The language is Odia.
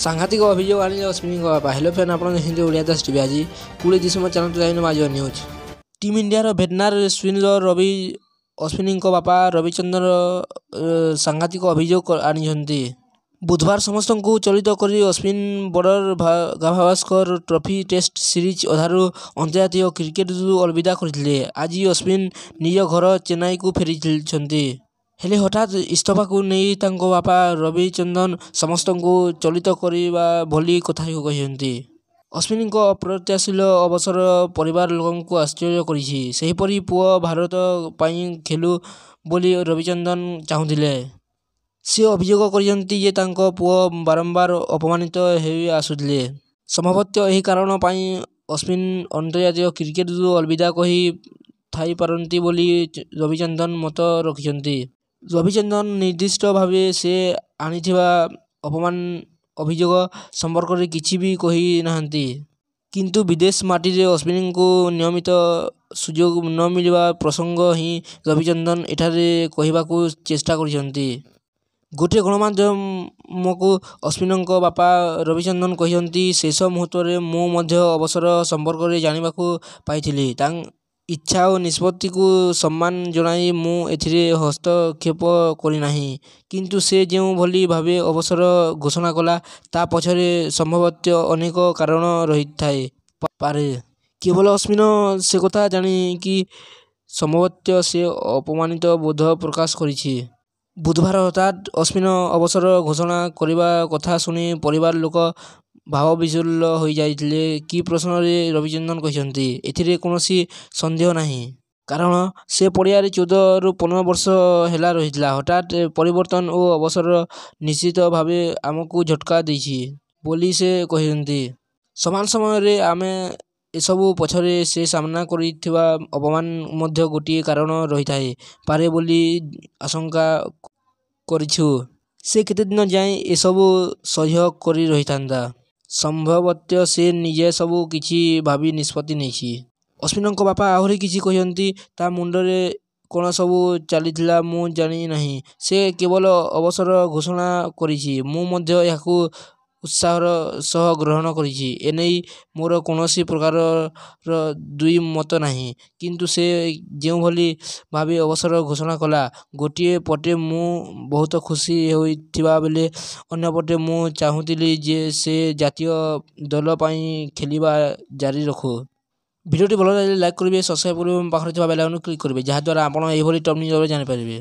ସାଂଘାତିକ ଅଭିଯୋଗ ଆଣିଲେ ଅଶ୍ୱିନୀଙ୍କ ବାପା। ହେଲୋ ଫ୍ରେଣ୍ଡ, ଆପଣ ଦେଖନ୍ତୁ ଓଡ଼ିଆ ଦାସ ଟିଭି। ଆଜି 20 ଡିସେମ୍ବର ଚାଲନ୍ତୁ ଯାଇନୁ ଆଜିର ନ୍ୟୁଜ୍। ଟିମ୍ ଇଣ୍ଡିଆର ଭେଟେନାରୀ ସ୍ପିନର ଅଶ୍ୱିନୀଙ୍କ ବାପା ରବିଚନ୍ଦ୍ର ସାଂଘାତିକ ଅଭିଯୋଗ ଆଣିଛନ୍ତି। ବୁଧବାର ସମସ୍ତଙ୍କୁ ଚକିତ କରି Ashwin border Gavaskar trophy test series ଅଧାରୁ ଅନ୍ତର୍ଜାତୀୟ କ୍ରିକେଟରୁ ଅଲବିଦା କରିଥିଲେ। ଆଜି ଅଶ୍ୱିନ ନିଜ ଘର ଚେନ୍ନାଇକୁ ଫେରିଛନ୍ତି। ହେଲେ ହଠାତ୍ ଇସ୍ତଫାକୁ ନେଇ ତାଙ୍କ ବାପା ରବିଚନ୍ଦ୍ରନ ସମସ୍ତଙ୍କୁ ଚକିତ କରିବା ଭଳି କଥା କହିଛନ୍ତି। ଅଶ୍ୱିନୀଙ୍କ ଅପ୍ରତ୍ୟାଶିତ ଅବସର ପରିବାର ଲୋକଙ୍କୁ ଆଶ୍ଚର୍ଯ୍ୟ କରିଛି। ସେହିପରି ପୁଅ ଭାରତ ପାଇଁ ଖେଳୁ ବୋଲି ରବିଚନ୍ଦ୍ରନ ଚାହୁଁଥିଲେ। ସେ ଅଭିଯୋଗ କରିଛନ୍ତି ଯେ ତାଙ୍କ ପୁଅ ବାରମ୍ବାର ଅପମାନିତ ହୋଇ ଆସୁଥିଲେ। ସମ୍ଭବତଃ ଏହି କାରଣ ପାଇଁ ଅଶ୍ୱିନ ଅନ୍ତର୍ଜାତୀୟ କ୍ରିକେଟରୁ ଅଲବିଦା କହି ଥାଇପାରନ୍ତି ବୋଲି ରବିଚନ୍ଦ୍ରନ ମତ ରଖିଛନ୍ତି। ରବିଚନ୍ଦ୍ରନ ନିର୍ଦ୍ଦିଷ୍ଟ ଭାବେ ସେ ଆଣିଥିବା ଅପମାନ ଅଭିଯୋଗ ସମ୍ପର୍କରେ କିଛି ବି କହି ନାହାନ୍ତି। କିନ୍ତୁ ବିଦେଶ ମାଟିରେ ଅଶ୍ୱିନୀଙ୍କୁ ନିୟମିତ ସୁଯୋଗ ନ ମିଳିବା ପ୍ରସଙ୍ଗ ହିଁ ରବିଚନ୍ଦ୍ରନ ଏଠାରେ କହିବାକୁ ଚେଷ୍ଟା କରିଛନ୍ତି। ଗୋଟିଏ ଗଣମାଧ୍ୟମକୁ ଅଶ୍ୱିନୀଙ୍କ ବାପା ରବିଚନ୍ଦ୍ରନ କହିଛନ୍ତି, ଶେଷ ମୁହୂର୍ତ୍ତରେ ମୁଁ ମଧ୍ୟ ଅବସର ସମ୍ପର୍କରେ ଜାଣିବାକୁ ପାଇଥିଲି। ତାଙ୍କ ଇଚ୍ଛା ଓ ନିଷ୍ପତ୍ତିକୁ ସମ୍ମାନ ଜଣାଇ ମୁଁ ଏଥିରେ ହସ୍ତକ୍ଷେପ କରିନାହିଁ। କିନ୍ତୁ ସେ ଯେଉଁଭଳି ଭାବେ ଅବସର ଘୋଷଣା କଲା, ତା ପଛରେ ସମ୍ଭବତଃ ଅନେକ କାରଣ ରହିଥାଇପାରେ। କେବଳ ଅଶ୍ୱିନ ସେକଥା ଜାଣି କି ସମ୍ଭବତଃ ସେ ଅପମାନିତ ବୋଧ ପ୍ରକାଶ କରିଛି। ବୁଧବାର ହଠାତ୍ ଅଶ୍ୱିନ ଅବସର ଘୋଷଣା କରିବା କଥା ଶୁଣି ପରିବାର ଲୋକ ଭାବବିହ୍ୱଳ ହୋଇଯାଇଥିଲେ କି ପ୍ରଶ୍ନରେ ରବିଚନ୍ଦ୍ରନ କହିଛନ୍ତି, ଏଥିରେ କୌଣସି ସନ୍ଦେହ ନାହିଁ। କାରଣ ସେ ପଡ଼ିଆରେ 14ରୁ 15 ବର୍ଷ ହେଲା ରହିଥିଲା। ହଠାତ୍ ପରିବର୍ତ୍ତନ ଓ ଅବସର ନିଶ୍ଚିତ ଭାବେ ଆମକୁ ଝଟକା ଦେଇଛି ବୋଲି ସେ କହିଛନ୍ତି। ସମାନ ସମୟରେ ଆମେ ଏସବୁ ପଛରେ ସେ ସାମ୍ନା କରିଥିବା ଅପମାନ ମଧ୍ୟ ଗୋଟିଏ କାରଣ ରହିଥାଇ ପାରେ ବୋଲି ଆଶଙ୍କା କରିଛୁ। ସେ କେତେଦିନ ଯାଏଁ ଏସବୁ ସହ୍ୟ କରି ରହିଥାନ୍ତା। ସମ୍ଭବତଃ ସେ ନିଜେ ସବୁ କିଛି ଭାବି ନିଷ୍ପତ୍ତି ନେଇଛି। ଅଶ୍ୱିନଙ୍କ ବାପା ଆହୁରି କିଛି କହିଛନ୍ତି, ତା ମୁଣ୍ଡରେ କ'ଣ ସବୁ ଚାଲିଥିଲା ମୁଁ ଜାଣି ନାହିଁ। ସେ କେବଳ ଅବସର ଘୋଷଣା କରିଛି। ମୁଁ ମଧ୍ୟ ଏହାକୁ ଉତ୍ସାହର ସହ ଗ୍ରହଣ କରିଛି। ଏନେଇ ମୋର କୌଣସି ପ୍ରକାରର ଦ୍ୱିମତ ନାହିଁ। କିନ୍ତୁ ସେ ଯେଉଁଭଳି ଭାବେ ଅବସର ଘୋଷଣା କଲା, ଗୋଟିଏ ପଟେ ମୁଁ ବହୁତ ଖୁସି ହୋଇଥିବା ବେଳେ ଅନ୍ୟପଟେ ମୁଁ ଚାହୁଁଥିଲି ଯେ ସେ ଜାତୀୟ ଦଳ ପାଇଁ ଖେଳିବା ଜାରି ରଖୁ। ଭିଡ଼ିଓଟି ଭଲ ଲାଗିଲେ ଲାଇକ୍ କରିବେ, ସବସ୍କ୍ରାଇବ୍ କରିବେ ଏବଂ ପାଖରେ ଥିବା ବେଲ୍ ଆଇକନକୁ କ୍ଲିକ୍ କରିବେ, ଯାହାଦ୍ୱାରା ଆପଣ ଏହିଭଳି ଟପ୍ ନ୍ୟୁଜ୍ ଜାଣିପାରିବେ।